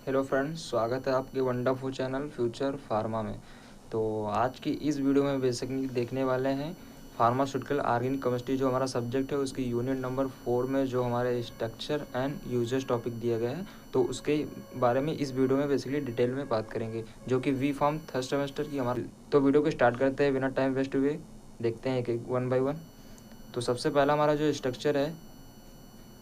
Hello friends, स्वागत है आपके वंडरफुल चैनल फ्यूचर फार्मा में। तो आज की इस वीडियो में बेसिकली देखने वाले हैं फार्मास्यूटिकल ऑर्गेनिक केमिस्ट्री जो हमारा सब्जेक्ट है उसकी यूनिट नंबर 4 में जो हमारे स्ट्रक्चर एंड यूजेस टॉपिक दिया गया है, तो उसके बारे में इस वीडियो में बेसिकली डिटेल में बात करेंगे, जो कि वी फॉर्म थर्ड सेमेस्टर की हमारी। तो वीडियो को स्टार्ट करते हैं बिना टाइम वेस्ट हुए, देखते हैं एक वन बाई वन। तो सबसे पहला हमारा जो स्ट्रक्चर है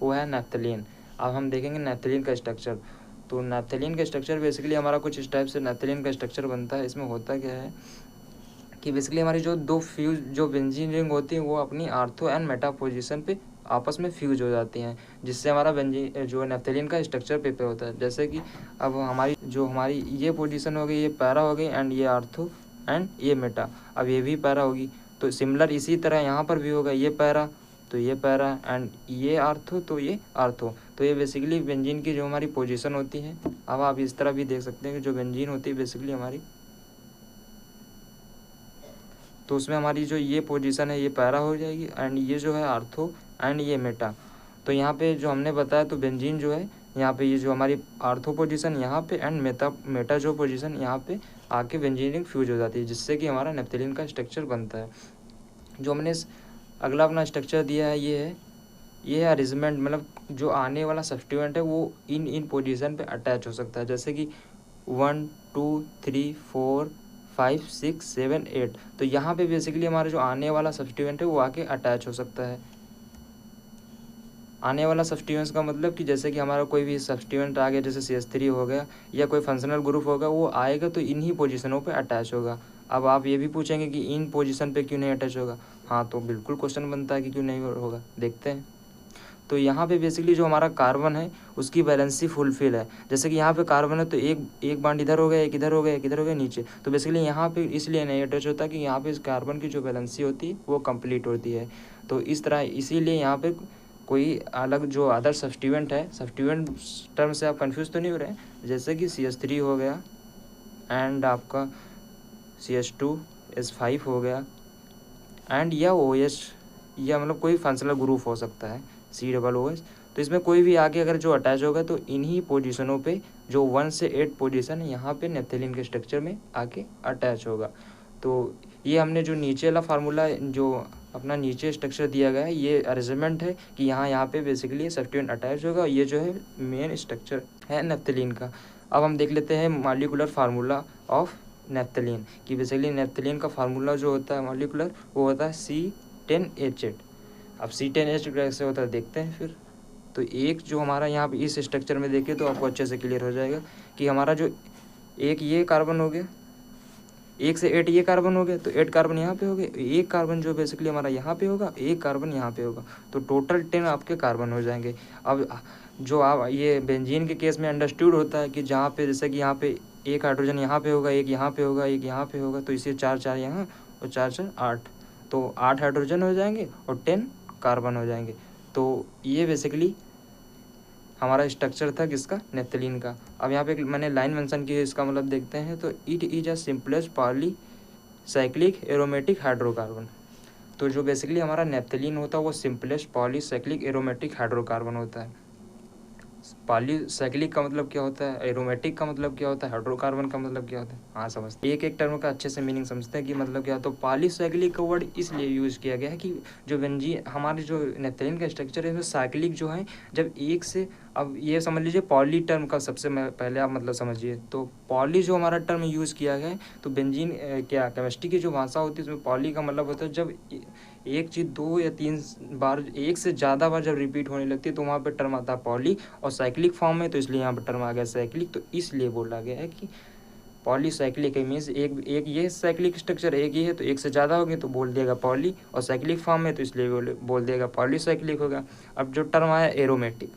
वो है नैप्थलीन। अब हम देखेंगे नैप्थलीन का स्ट्रक्चर। तो नैप्थलीन का स्ट्रक्चर बेसिकली हमारा कुछ इस टाइप से नैप्थलीन का स्ट्रक्चर बनता है। इसमें होता क्या है कि बेसिकली हमारी जो दो फ्यूज जो बेंजीन रिंग होती है वो अपनी आर्थो एंड मेटा पोजीशन पे आपस में फ्यूज हो जाती हैं, जिससे हमारा बेंजीन जो नैप्थलीन का स्ट्रक्चर प्रिपेयर होता है। जैसे कि अब हमारी ये पोजीशन हो गई, ये पैरा हो गई एंड ये आर्थो एंड ये मेटा, अब ये भी पैरा होगी। तो सिमिलर इसी तरह यहाँ पर भी होगा, ये पैरा तो ये पैरा एंड ये आर्थो तो ये आर्थो। तो ये बेसिकली बेंजीन की जो हमारी पोजीशन होती है। अब आप इस तरह भी देख सकते हैं कि जो बेंजीन होती है बेसिकली हमारी, तो उसमें हमारी जो ये पोजीशन है ये पैरा हो जाएगी एंड ये जो है आर्थो एंड ये मेटा। तो यहाँ पे जो हमने बताया तो बेंजीन जो है यहाँ पे ये जो हमारी आर्थो पोजीशन यहाँ पे एंड मेटा जो पोजीशन यहाँ पे आके बेंजीन फ्यूज हो जाती है, जिससे कि हमारा नेप्थलीन का स्ट्रक्चर बनता है। जो हमने अगला अपना स्ट्रक्चर दिया है ये है अरेंजमेंट, मतलब जो आने वाला सब्स्टिट्यूएंट है वो इन पोजीशन पे अटैच हो सकता है। जैसे कि 1 2 3 4 5 6 7 8। तो यहाँ पे बेसिकली हमारा जो आने वाला सब्स्टिट्यूएंट है वो आके अटैच हो सकता है। आने वाला सब्स्टिट्यूएंट्स का मतलब कि जैसे कि हमारा कोई भी सब्स्टिट्यूएंट आ गया, जैसे CH3 हो गया या कोई फंक्शनल ग्रुप होगा, वो आएगा तो इन्हीं पोजीशनों पे अटैच होगा। अब आप ये भी पूछेंगे कि इन पोजीशन पे क्यों नहीं अटैच होगा। हाँ, तो बिल्कुल क्वेश्चन बनता है कि क्यों नहीं होगा, देखते हैं। तो यहाँ पे बेसिकली जो हमारा कार्बन है उसकी वैलेंसी फुलफिल है। जैसे कि यहाँ पे कार्बन है तो एक बॉन्ड इधर हो गया, एक इधर हो गया, एक इधर हो गया नीचे। तो बेसिकली यहाँ पे इसलिए नहीं अटैच होता कि यहाँ पे इस कार्बन की जो वैलेंसी होती है वो कंप्लीट होती है। तो इस तरह इसीलिए यहाँ पे कोई अलग जो अदर सब्स्टिट्यूएंट है, सब्स्टिट्यूएंट टर्म से आप कंफ्यूज तो नहीं हो रहे हैं। जैसे कि CH3 हो गया एंड आपका CH2S5 हो गया एंड या OH, या मतलब कोई फंक्शनल ग्रुप हो सकता है COOH। तो इसमें कोई भी आगे अगर जो अटैच होगा तो इन्हीं पोजीशनों पे जो 1 से 8 पोजीशन है यहाँ पे नेप्थलीन के स्ट्रक्चर में आके अटैच होगा। तो ये हमने जो नीचे वाला फार्मूला जो अपना नीचे स्ट्रक्चर दिया गया है ये अरेंजमेंट है कि यहाँ पे बेसिकली सब्स्टिट्यूएंट अटैच होगा। ये जो है मेन स्ट्रक्चर है नेप्थलीन का। अब हम देख लेते हैं मॉलिक्यूलर फार्मूला ऑफ नेप्थलीन, कि बेसिकली नेप्थलीन का फार्मूला जो होता है मॉलिक्यूलर वो होता है C10H8। अब C10H कैसे होता है देखते हैं फिर। तो एक जो हमारा यहाँ पे इस स्ट्रक्चर में देखें तो आपको अच्छे से क्लियर हो जाएगा कि हमारा जो एक ये कार्बन हो गया, 1 से 8 ये कार्बन हो गया, तो 8 कार्बन यहाँ पे हो गए, एक कार्बन जो बेसिकली हमारा यहाँ पे होगा, एक कार्बन यहाँ पे होगा, तो टोटल 10 आपके कार्बन हो जाएंगे। अब जो आप ये बेंजीन के केस में अंडरस्टूड होता है कि जहाँ पे जैसे कि यहाँ पे एक हाइड्रोजन यहाँ पे होगा, एक यहाँ पे होगा, एक यहाँ पे होगा, तो इसे 4 4 यहाँ और 4 4 8, तो 8 हाइड्रोजन हो जाएंगे और 10 कार्बन हो जाएंगे। तो ये बेसिकली हमारा स्ट्रक्चर था किसका, नेप्थलीन का। अब यहाँ पे मैंने लाइन मेंशन की है, इसका मतलब देखते हैं। तो it is a simplest polycyclic aromatic hydrocarbon. तो जो बेसिकली हमारा नेप्थलीन होता है वो सिंपलेस्ट पॉलीसाइक्लिक एरोमेटिक हाइड्रोकार्बन होता है। पॉलीसाइक्लिक का मतलब क्या होता है, एरोमेटिक का मतलब क्या होता है, हाइड्रोकार्बन का मतलब क्या होता है, हाँ समझते हैं। एक एक टर्म का अच्छे से मीनिंग समझते हैं कि मतलब क्या। तो पॉलीसाइक्लिक का वर्ड इसलिए यूज़ किया गया है कि जो बेंजीन हमारे जो नेप्थलीन का स्ट्रक्चर है साइक्लिक जो है, जब एक से, अब ये समझ लीजिए पॉली टर्म का सबसे पहले आप मतलब समझिए। तो पॉली जो हमारा टर्म यूज़ किया गया है, तो बेंजीन क्या केमिस्ट्री की जो भाषा होती है उसमें पॉली का मतलब होता है जब एक चीज़ 2 या 3 बार, एक से ज़्यादा बार जब रिपीट होने लगती है तो वहाँ पे टर्म आता है पॉली। और साइक्लिक फॉर्म में तो इसलिए यहाँ पर टर्म आ गया साइक्लिक। तो इसलिए बोला गया है कि पॉलीसाइक्लिक मीन्स एक ये साइक्लिक स्ट्रक्चर एक ही है, तो एक से ज़्यादा होगी तो बोल देगा पॉली, और साइक्लिक फॉर्म में तो इसलिए बोल देगा पॉलीसाइक्लिक होगा। अब जो टर्म आया एरोमेटिक,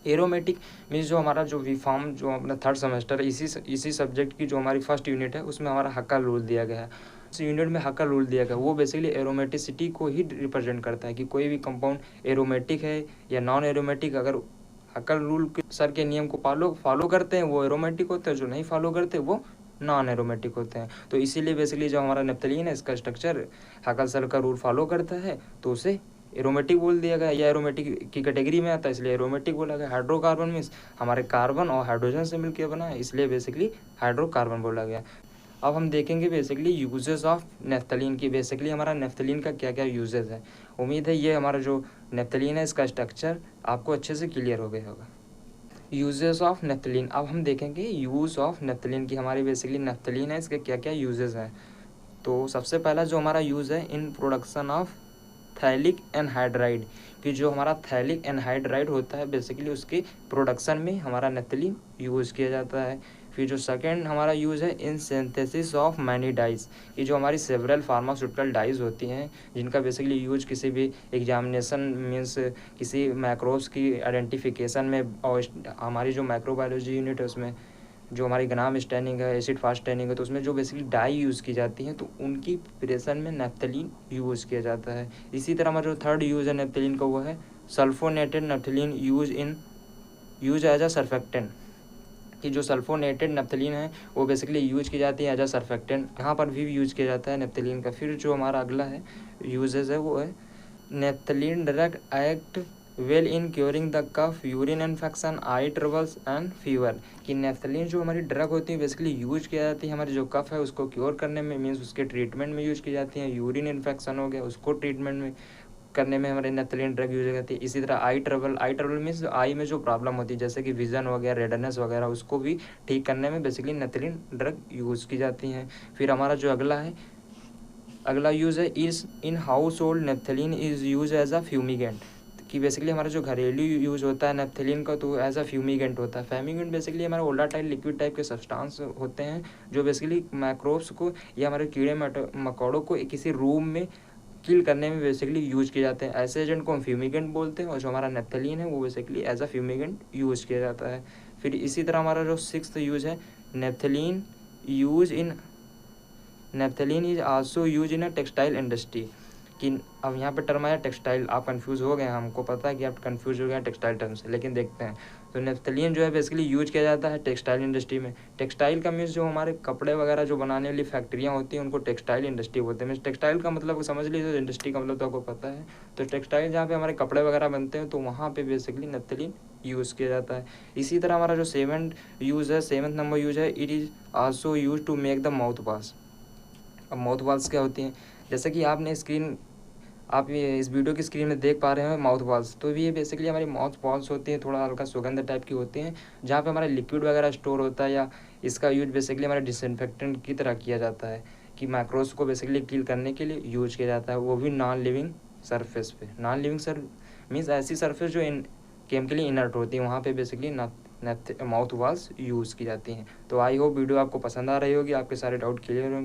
एरोमेटिक मीन्स जो हमारा जो वी फॉर्म जो अपना थर्ड सेमेस्टर है, इसी सब्जेक्ट की जो हमारी फर्स्ट यूनिट है उसमें हमारा हक्का रूल दिया गया है। इस यूनिट में हक्का रूल दिया गया, वो बेसिकली एरोमेटिसिटी को ही रिप्रेजेंट करता है कि कोई भी कंपाउंड एरोमेटिक है या नॉन एरोमेटिक। अगर हक्का रूल के सर के नियम को फॉलो करते हैं वो एरोमेटिक होते हैं, जो नहीं फॉलो करते वो नॉन एरोमेटिक होते हैं। तो इसीलिए बेसिकली जो हमारा नेप्थलीन है इसका स्ट्रक्चर हक्का सर का रूल फॉलो करता है तो उसे एरोमेटिक बोल दिया गया, या एरोमेटिक की कैटेगरी में आता है इसलिए एरोमेटिक बोला गया। हाइड्रोकार्बन मीन्स हमारे कार्बन और हाइड्रोजन से मिलकर बना है, इसलिए बेसिकली हाइड्रोकार्बन बोला गया। अब हम देखेंगे बेसिकली यूजेस ऑफ नेफ्थलीन की, बेसिकली हमारा नेफ्थलीन का क्या क्या यूजेस है। उम्मीद है ये हमारा जो नेफ्थलीन है इसका स्ट्रक्चर आपको अच्छे से क्लियर हो गया होगा। यूजेस ऑफ नेफ्थलीन, अब हम देखेंगे यूज़ ऑफ नेफ्थलीन की, हमारी बेसिकली नेफ्थलीन है इसके क्या क्या यूजेस हैं। तो सबसे पहला जो हमारा यूज़ है in production of phthalic anhydride, कि जो हमारा थैलिक एनहाइड्राइड होता है बेसिकली उसके प्रोडक्शन में हमारा नेफ्थलीन यूज़ किया जाता है। फिर जो सेकंड हमारा यूज़ है in synthesis of many dyes, कि जो हमारी सेवरल फार्मास्यूटिकल डाइज होती हैं जिनका बेसिकली यूज किसी भी एग्जामिनेशन मीन्स किसी मैक्रोब्स की आइडेंटिफिकेशन में, और हमारी जो माइक्रोबायोलॉजी यूनिट है उसमें जो हमारी ग्राम स्टैनिंग है, एसिड फास्ट स्टैनिंग है, तो उसमें जो बेसिकली डाई यूज़ की जाती हैं तो उनकी प्रिपरेशन में नेफ्थलीन यूज़ किया जाता है। इसी तरह हमारा जो थर्ड यूज़ है नेफ्थलीन का वो है sulphonated naphthalene use as a surfactant, कि जो सल्फोनेटेड नेफ्थलीन है वो बेसिकली यूज की जाती है एज अ सर्फेक्टेंट, यहाँ पर भी यूज किया जाता है नेफ्थलीन का। फिर जो हमारा अगला है यूजेज है वो है naphthalene drug act well in curing the cough, urine infection, eye troubles and fever, कि नेफ्थलीन जो हमारी ड्रग होती है बेसिकली यूज किया जाती है हमारी जो कफ है उसको क्योर करने में, मीन्स उसके ट्रीटमेंट में यूज की जाती है। यूरिन इन्फेक्शन हो गया उसको ट्रीटमेंट में करने में हमारे नेफ्थलीन ड्रग यूज करती है। इसी तरह आई ट्रबल मीन्स आई में जो प्रॉब्लम होती है जैसे कि विजन हो गया, रेडनेस वगैरह, उसको भी ठीक करने में बेसिकली नेफ्थलीन ड्रग यूज़ की जाती हैं। फिर हमारा जो अगला यूज़ है इस in household naphthalene is use as a fumigant, कि बेसिकली हमारा जो घरेलू यूज़ होता है नेफ्थलीन का तो एज अ फ्यूमिगेंट होता है। फ्यूमिगेंट बेसिकली हमारे वोलेटाइल लिक्विड टाइप के सब्सटेंस होते हैं जो बेसिकली माइक्रोब्स को या हमारे कीड़े मकोड़ों को किसी रूम में किल करने में बेसिकली यूज किए जाते हैं। ऐसे एजेंट को हम फ्यूमिगेंट बोलते हैं और जो हमारा नेफ्थलीन है वो basically as a fumigant use किया जाता है। फिर इसी तरह हमारा जो सिक्स्थ यूज है naphthalene use in naphthalene is also use in a textile industry, कि अब यहाँ पे टर्म आया टेक्सटाइल, आप कंफ्यूज हो गए, हमको पता है कि आप कंफ्यूज हो गए टेक्सटाइल टर्म से, लेकिन देखते हैं। तो नेफ्थलीन जो है बेसिकली यूज किया जाता है टेक्सटाइल इंडस्ट्री में। टेक्सटाइल का मीन्स जो हमारे कपड़े वगैरह जो बनाने वाली फैक्ट्रियाँ होती हैं उनको टेक्सटाइल इंडस्ट्री बोलते हैं। मीन्स टेक्सटाइल का मतलब समझ लीजिए, तो इंडस्ट्री का मतलब तो आपको पता है। तो टेक्सटाइल जहाँ पे हमारे कपड़े वगैरह बनते हैं तो वहाँ पे बेसिकली नेफ्थलीन यूज़ किया जाता है। इसी तरह हमारा जो सेवन्थ नंबर यूज है it is also use to make the mouth wash. अब माउथ वॉश क्या होती हैं, जैसे कि आप ये इस वीडियो की स्क्रीन में देख पा रहे हैं माउथ वॉश, तो ये बेसिकली हमारी माउथ वॉश होती है, थोड़ा हल्का सुगंध टाइप की होती हैं जहाँ पे हमारा लिक्विड वगैरह स्टोर होता है, या इसका यूज बेसिकली हमारे डिसइंफेक्टेंट की तरह किया जाता है, कि माइक्रोब्स को बेसिकली किल करने के लिए यूज किया जाता है, वो भी नॉन लिविंग सरफेस पे। नॉन लिविंग मीन्स ऐसी सरफेस जो केमिकली इनर्ट होती है, वहाँ पे बेसिकली माउथ वॉश यूज़ की जाती हैं। तो आई होप वीडियो आपको पसंद आ रही होगी, आपके सारे डाउट क्लियर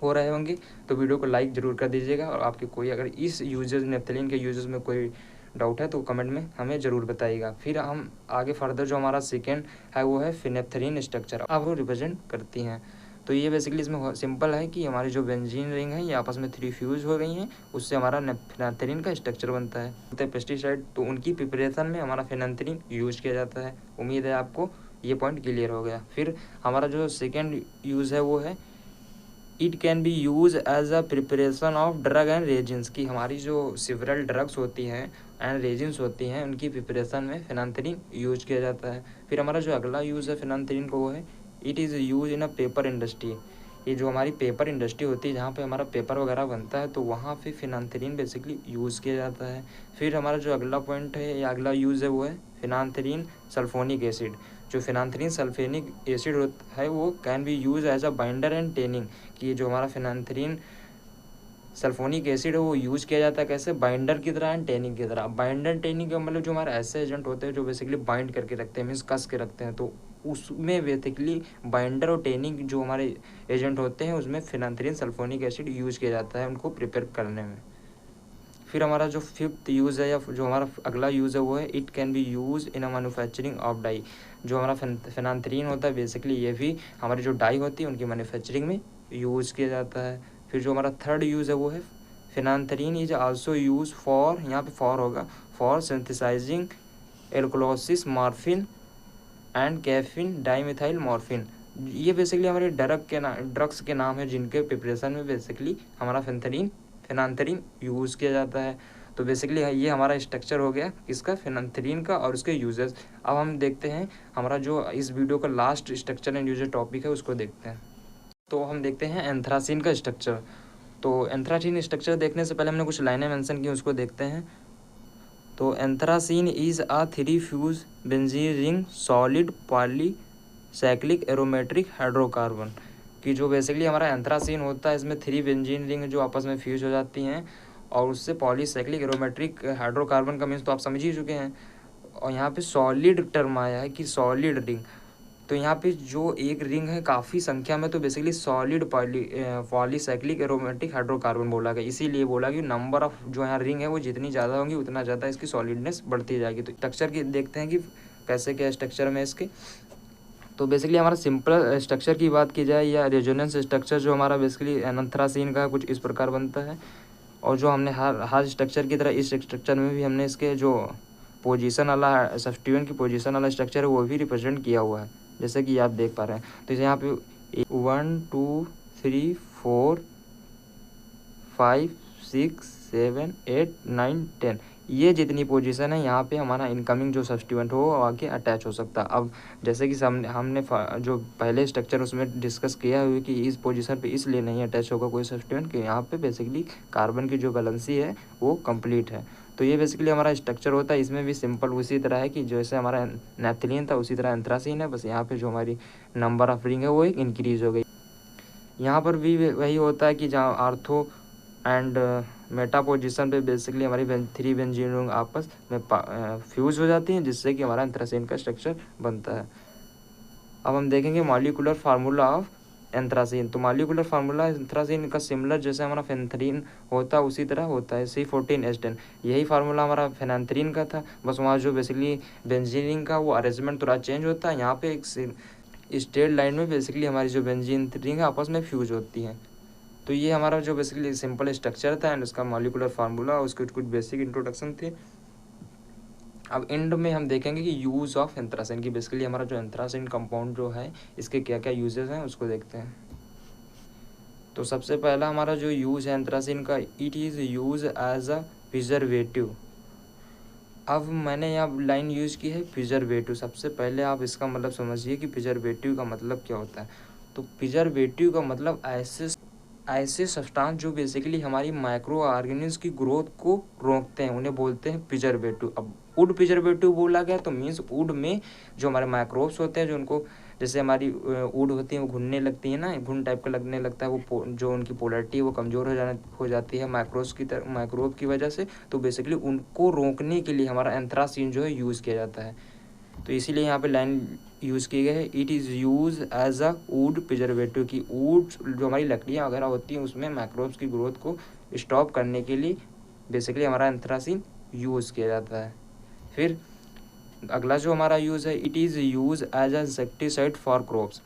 हो रहे होंगे, तो वीडियो को लाइक ज़रूर कर दीजिएगा। और आपके कोई अगर इस यूजेस नेफ्थलीन के यूजेस में कोई डाउट है तो कमेंट में हमें ज़रूर बताइएगा। फिर हम आगे फर्दर जो हमारा सेकेंड है वो है फिनेप्थलीन स्ट्रक्चर, अब वो रिप्रेजेंट करती हैं। तो ये बेसिकली इसमें सिंपल है कि हमारी जो बेंजीन रिंग है ये आपस में 3 फ्यूज़ हो गई हैं, उससे हमारा फिनेप्थलीन का स्ट्रक्चर बनता है। पेस्टिसाइड तो उनकी प्रिपरेशन में हमारा फिनेप्थलीन यूज किया जाता है। उम्मीद है आपको ये पॉइंट क्लियर हो गया। फिर हमारा जो सेकेंड यूज़ है वो है it can be use as a preparation of drug and resins, की हमारी जो सिवरल ड्रग्स होती हैं एंड रेजिन्स होती हैं उनकी प्रिपरेशन में फिनांथलीन यूज किया जाता है। फिर हमारा जो अगला यूज़ है फिनांथलीन को वो है it is use in a paper industry, ये जो हमारी पेपर इंडस्ट्री होती है जहाँ पे हमारा पेपर वगैरह बनता है तो वहाँ पे फिनांथलीन बेसिकली यूज़ किया जाता है। फिर हमारा जो अगला पॉइंट है या अगला यूज़ है वो है फिनांथलीन सल्फोनिक एसिड, जो फिनांथलीन सल्फेनिक एसिड है वो can be use as a binder and tanning, कि ये जो हमारा फिनांथलीन सल्फोनिक एसिड है वो यूज़ किया जाता है कैसे, बाइंडर की तरह एंड टेनिंग की तरह। बाइंडर टेनिंग का मतलब जो हमारे ऐसे एजेंट होते हैं जो बेसिकली बाइंड करके रखते हैं, मीन्स कस के रखते हैं, तो उसमें बेसिकली बाइंडर और टेनिंग जो हमारे एजेंट होते हैं उसमें फिनांथलीन सल्फोनिक एसिड यूज़ किया जाता है उनको प्रिपेयर करने में। फिर हमारा जो फिफ्थ यूज़ है या जो हमारा अगला यूज़ है वो है it can be use in a manufacturing of dye, जो हमारा फिनांथलीन होता है बेसिकली ये भी हमारी जो डाई होती है उनकी मैन्युफैक्चरिंग में यूज़ किया जाता है। फिर जो हमारा थर्ड यूज़ है वो है फिनांथलीन इज आल्सो यूज फॉर, यहाँ पे फॉर होगा, for synthesising alkalosis morphine and caffeine dimethyl morphine. ये बेसिकली हमारे ड्रग्स के नाम है जिनके प्रिपरेशन में बेसिकली हमारा फिनांथलीन फिनांथरीन यूज़ किया जाता है। तो बेसिकली ये हमारा स्ट्रक्चर हो गया इसका फिनांथरीन का और उसके यूजेस। अब हम देखते हैं हमारा जो इस वीडियो का last structure and user topic है उसको देखते हैं। तो हम देखते हैं एंथ्रासीन का स्ट्रक्चर। तो एंथ्रासीन स्ट्रक्चर देखने से पहले हमने कुछ लाइनें मेंशन की, उसको देखते हैं। तो anthracene is a 3 fuse benzene ring solid polycyclic aromatic hydrocarbon, कि जो बेसिकली हमारा एंथ्रासीन होता है इसमें 3 बेंजीन रिंग जो आपस में फ्यूज हो जाती हैं और उससे पॉलीसाइक्लिक एरोमेट्रिक हाइड्रोकार्बन का मीन्स तो आप समझ ही चुके हैं। और यहाँ पे सॉलिड टर्म आया है कि सॉलिड रिंग, तो यहाँ पे जो एक रिंग है काफ़ी संख्या में, तो basically solid polycyclic aromatic hydrocarbon बोला गया, इसीलिए बोला कि नंबर ऑफ जो यहाँ रिंग है वो जितनी ज़्यादा होंगी उतना ज़्यादा इसकी सॉलिडनेस बढ़ती जाएगी। तो स्ट्रक्चर की देखते हैं कि कैसे क्या स्ट्रक्चर में इसके। तो बेसिकली हमारा सिंपल स्ट्रक्चर की बात की जाए या रेजोनेंस स्ट्रक्चर जो हमारा बेसिकली एंथ्रासीन का कुछ इस प्रकार बनता है। और जो हमने हर स्ट्रक्चर की तरह इस स्ट्रक्चर में भी हमने इसके जो पोजीशन वाला सब्स्टिट्यूएंट की पोजीशन वाला स्ट्रक्चर है वो भी रिप्रेजेंट किया हुआ है, जैसे कि आप देख पा रहे हैं। तो यहाँ पे 1 2 3 4 5 6 7 8 9 10 ये जितनी पोजीशन है यहाँ पे हमारा इनकमिंग जो सब्स्टिट्यूएंट हो वो आके अटैच हो सकता है। अब जैसे कि हमने जो पहले स्ट्रक्चर उसमें डिस्कस किया हुआ कि इस पोजीशन पे इसलिए नहीं अटैच होगा कोई सब्स्टिट्यूएंट कि यहाँ पे बेसिकली कार्बन की जो बैलेंसी है वो कंप्लीट है। तो ये बेसिकली हमारा स्ट्रक्चर होता है। इसमें भी सिंपल उसी तरह है कि जैसे हमारा नैप्थलीन था उसी तरह एंथ्रासीन है, बस यहाँ पे जो हमारी नंबर ऑफ रिंग है वो एक इंक्रीज हो गई। यहाँ पर भी वही होता है कि जहाँ आर्थो एंड मेटा पोजीशन पे बेसिकली हमारी 3 बेंजीन रिंग आपस में फ्यूज हो जाती हैं, जिससे कि हमारा एंथ्रासीन का स्ट्रक्चर बनता है। अब हम देखेंगे मॉलिक्यूलर फार्मूला ऑफ एंथ्रासीन। तो मॉलिक्यूलर फार्मूला एंथ्रासीन का सिमिलर जैसे हमारा फेंथरीन होता है उसी तरह होता है, C14H10। यही फार्मूला हमारा फेनांथरीन का था, बस वहाँ जो बेसिकली बेंजीन रिंग का वो अरेंजमेंट थोड़ा चेंज होता है। यहाँ पे एक स्ट्रेट लाइन में बेसिकली हमारी जो बेंजीन रिंग है आपस में फ्यूज होती हैं। तो ये हमारा जो बेसिकली सिंपल स्ट्रक्चर था एंड उसका मॉलिक्यूलर फार्मूला, उसके कुछ बेसिक इंट्रोडक्शन थे। अब एंड में हम देखेंगे कि यूज़ ऑफ एंथ्रासीन की, बेसिकली हमारा जो एंथ्रासीन कंपाउंड जो है इसके क्या क्या यूजेस हैं उसको देखते हैं। तो सबसे पहला हमारा जो यूज़ है एंथ्रासीन का, it is use as a preservative. अब मैंने यहाँ लाइन यूज़ की है प्रिजर्वेटिव। सबसे पहले आप इसका मतलब समझिए कि प्रिजर्वेटिव का मतलब क्या होता है। तो प्रिजर्वेटिव का मतलब ऐसे सब्सटेंस जो बेसिकली हमारी माइक्रो ऑर्गेनिज्म की ग्रोथ को रोकते हैं उन्हें बोलते हैं प्रिजर्वेटिव। अब वुड प्रिजर्वेटिव बोला गया तो मीन्स वुड में जो हमारे माइक्रोब्स होते हैं जो उनको, जैसे हमारी वुड होती है वो घुनने लगती है ना, घुन टाइप का लगने लगता है, वो जो उनकी पोलरिटी है वो कमज़ोर हो जाती है माइक्रोब की वजह से। तो बेसिकली उनको रोकने के लिए हमारा एंथ्रासीन जो है यूज़ किया जाता है। तो इसीलिए यहाँ पे लाइन यूज़ की गई है, it is use as a wood preservative, की वुड जो हमारी लकड़ियाँ वगैरह होती हैं उसमें माइक्रोब्स की ग्रोथ को स्टॉप करने के लिए बेसिकली हमारा एंथ्रासीन यूज़ किया जाता है। फिर अगला जो हमारा यूज़ है, it is use as a insecticide for crops,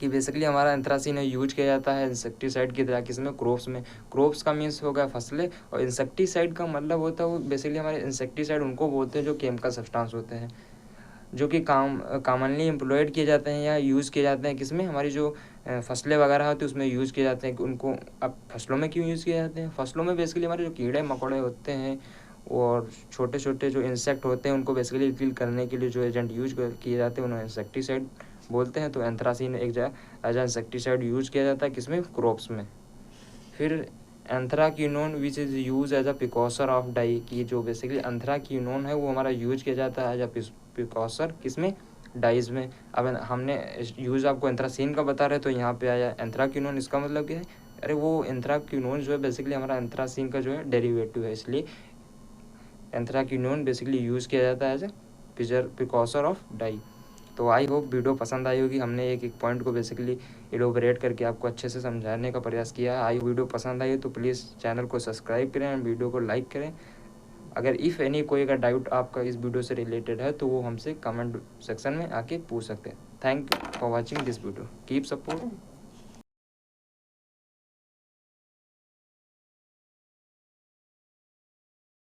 कि बेसिकली हमारा एंथ्रासीन है यूज किया जाता है इंसेक्टिसाइड की तरह, किसमें, क्रॉप्स में। क्रॉप्स का मीन्स हो गया फसलें, और इंसेक्टिसाइड का मतलब होता है वो बेसिकली हमारे इंसेक्टिसाइड उनको बोलते हैं जो केमिकल सब्सटेंस होते हैं जो कि कॉमनली एम्प्लॉयड किए जाते हैं या यूज़ किए जाते हैं किसमें, हमारी जो फसलें वगैरह होती है उसमें यूज़ किए जाते हैं। उनको अब फसलों में क्यों यूज़ किए जाते हैं, फसलों में बेसिकली हमारे जो कीड़े मकोड़े होते हैं और छोटे छोटे जो इंसेक्ट होते हैं उनको बेसिकली किल करने के लिए जो एजेंट यूज किए जाते हैं उन्हें इंसेक्टिसाइड बोलते हैं। तो एंथ्रासीन एक एज इंसेक्टिसाइड यूज किया जाता है किसमें, क्रॉप्स में। फिर anthraquinone which is use as a precursor of dye, की जो बेसिकली एंथ्राक्विनोन है वो हमारा यूज किया जाता है एज अ प्रिकॉसर किसमें, डाइज में। अब हमने यूज़ आपको एंथ्रासीन का बता रहे तो यहाँ पे आया एंथ्राक्विनोन, इसका मतलब क्या है, अरे वो एंथ्राक्विनोन जो है बेसिकली हमारा एंथ्रासीन का जो है डेरिवेटिव है, इसलिए एंथ्राक्विनोन बेसिकली यूज़ किया जाता है एज ए प्रिकॉसर ऑफ डाई। तो आई होप वीडियो पसंद आई होगी। हमने एक एक पॉइंट को बेसिकली इलोबरेट करके आपको अच्छे से समझाने का प्रयास किया है। आई वीडियो पसंद आई तो प्लीज़ चैनल को सब्सक्राइब करें एंड वीडियो को लाइक करें। अगर इफ़ एनी कोई अगर डाउट आपका इस वीडियो से रिलेटेड है तो वो हमसे कमेंट सेक्शन में आके पूछ सकते हैं। Thank you for watching this video, keep support.